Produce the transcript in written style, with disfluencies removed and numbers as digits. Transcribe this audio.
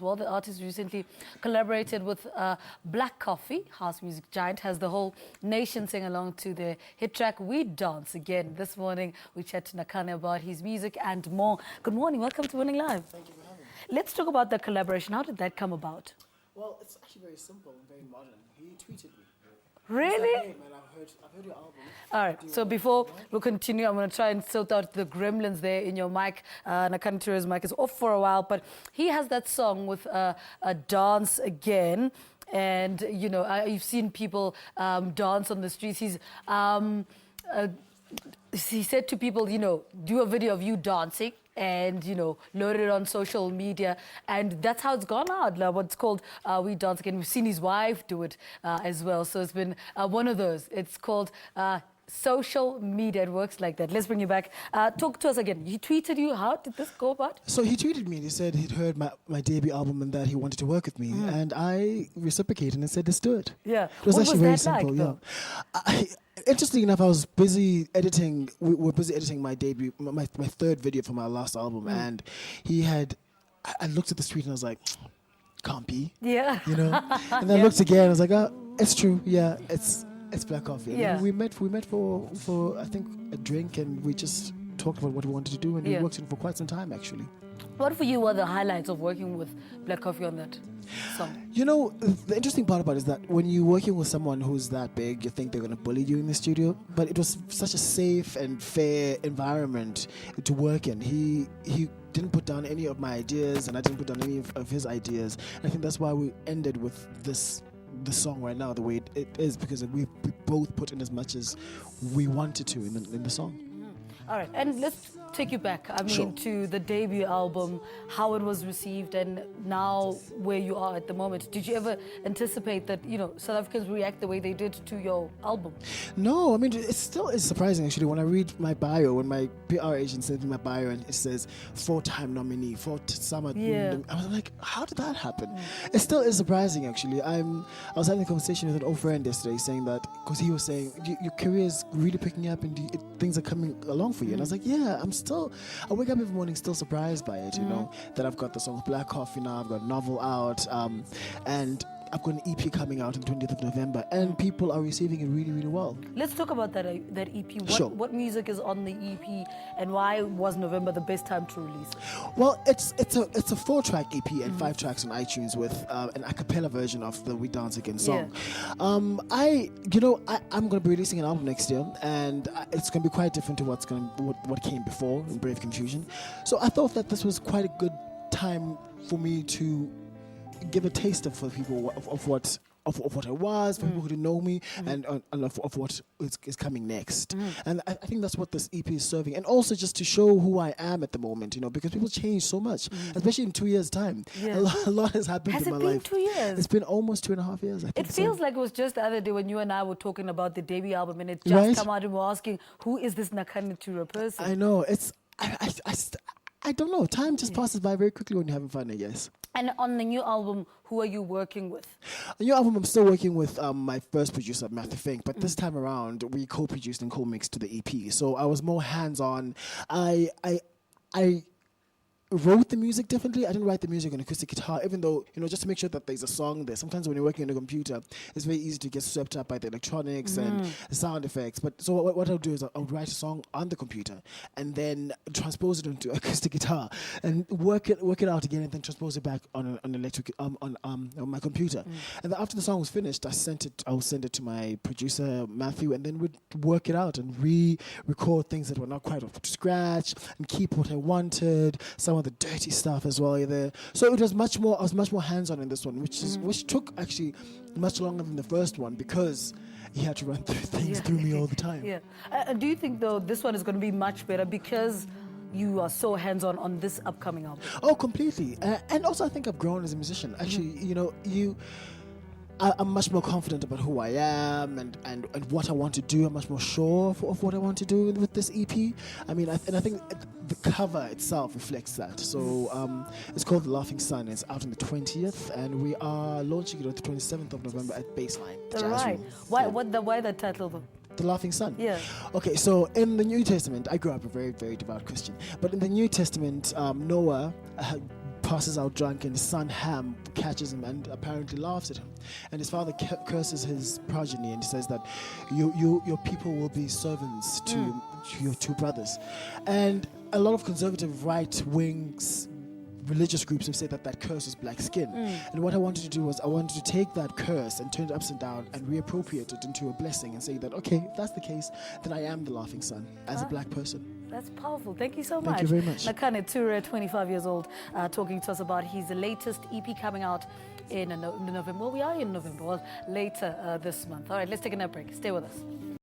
Well, the artist recently collaborated with Black Coffee, house music giant, has the whole nation sing along to their hit track We Dance Again. This morning we chat to Nakhane about his music and more. Good morning, welcome to Winning Live. Thank you for having me. Let's talk about the collaboration. How did that come about? Well, it's actually very simple and very modern. He tweeted me. Really? He's like, hey man, I've heard your album. All right, so before we continue, I'm going to try and sort out the gremlins there in your mic. Nakhane Touré's mic is off for a while, but he has that song with a Dance Again. And, you know, you've seen people dance on the streets. He said to people, you know, do a video of you dancing and, you know, load it on social media. And that's how it's gone out, what's called We Dance Again. We've seen his wife do it as well. So it's been one of those. It's called social media. It works like that. Let's bring you back. Talk to us again. He tweeted you. How did this go about? So he tweeted me and he said he'd heard my debut album and that he wanted to work with me. And I reciprocated and said, let's do it. Yeah. It was What actually was very that simple. like, Interestingly enough, I was busy editing. We were busy editing my debut, my third video for my last album. And he had, I looked at the street and I was like, can't be. Yeah. You know? And then I looked again and I was like, oh, it's true. Yeah, it's Black Coffee. And Yeah. we met for I think a drink and we just talked about what we wanted to do and we worked on it for quite some time actually. What for you were the highlights of working with Black Coffee on that song? You know, the interesting part about it is that when you're working with someone who's that big, you think they're going to bully you in the studio. But it was such a safe and fair environment to work in. He didn't put down any of my ideas and I didn't put down any of his ideas. And I think that's why we ended with the song right now the way it is, because we both put in as much as we wanted to in the song. All right, and let's take you back, Sure. to the debut album, how it was received, and now where you are at the moment. Did you ever anticipate that, you know, South Africans react the way they did to your album? No, I mean, it still is surprising actually when I read my bio, when my PR agent sent me my bio and it says 4-time nominee, 4-summer. Yeah. I was like, how did that happen? It still is surprising actually. I was having a conversation with an old friend yesterday saying that, because he was saying, your career is really picking up and things are coming along for you. And I was like, yeah, I wake up every morning still surprised by it, you know, that I've got the song Black Coffee now, I've got a novel out, and I've got an EP coming out on 20th of November, and people are receiving it really, really well. Let's talk about that EP. Sure. What music is on the EP, and why was November the best time to release it? Well, it's a 4-track EP and 5 tracks on iTunes with an a cappella version of the We Dance Again song. I'm going to be releasing an album next year, and it's going to be quite different to what came before in Brave Confusion. So I thought that this was quite a good time for me to give a taste for people of what I was, for people who didn't know me, and of what is coming next. And I think that's what this EP is serving. And also just to show who I am at the moment, you know, because people change so much, especially in 2 years' time. Yeah. A lot has happened in my life. Has it been 2 years? It's been almost 2.5 years, I think. It feels like it was just the other day when you and I were talking about the debut album, and it just come out and we're asking, who is this Nakhane Touré person? I know. I don't know. Time just passes by very quickly when you're having fun, I guess. And on the new album, who are you working with? The new album, I'm still working with my first producer, Matthew Fink, but this time around, we co-produced and co-mixed to the EP. So I was more hands-on. I wrote the music differently. I didn't write the music on acoustic guitar, even though, you know, just to make sure that there's a song there. Sometimes when you're working on a computer, it's very easy to get swept up by the electronics and the sound effects. But so what I'll do is I'll write a song on the computer and then transpose it onto acoustic guitar and work it out again and then transpose it back on my computer. And then after the song was finished, I'll send it to my producer Matthew, and then we'd work it out and re-record things that were not quite up to scratch and keep what I wanted. Some of the dirty stuff as well there. So it was I was much more hands-on in this one, which took actually much longer than the first one because he had to run through things through me all the time. Yeah. Do you think though this one is going to be much better because you are so hands-on on this upcoming album? Oh, completely. And also I think I've grown as a musician. Actually, you know, I'm much more confident about who I am and what I want to do. I'm much more sure of what I want to do with this EP. I mean, I think the cover itself reflects that. So it's called The Laughing Sun. It's out on the 20th, and we are launching it on the 27th of November at Baseline. Right. Why that title though? The Laughing Sun. Yeah. Okay, so in the New Testament, I grew up a very, very devout Christian, but in the New Testament, Noah passes out drunk, and his son Ham catches him and apparently laughs at him. And his father curses his progeny, and he says that your people will be servants to your two brothers. And a lot of conservative right-wing religious groups have said that that curse is black skin. And what I wanted to do was I wanted to take that curse and turn it upside down and reappropriate it into a blessing and say that, okay, if that's the case, then I am the laughing son as a black person. That's powerful. Thank you so much. Thank you very much. Nakhane Touré, 25 years old, talking to us about his latest EP coming out in November. Well, we are in November, well, later this month. All right, let's take a break. Stay with us.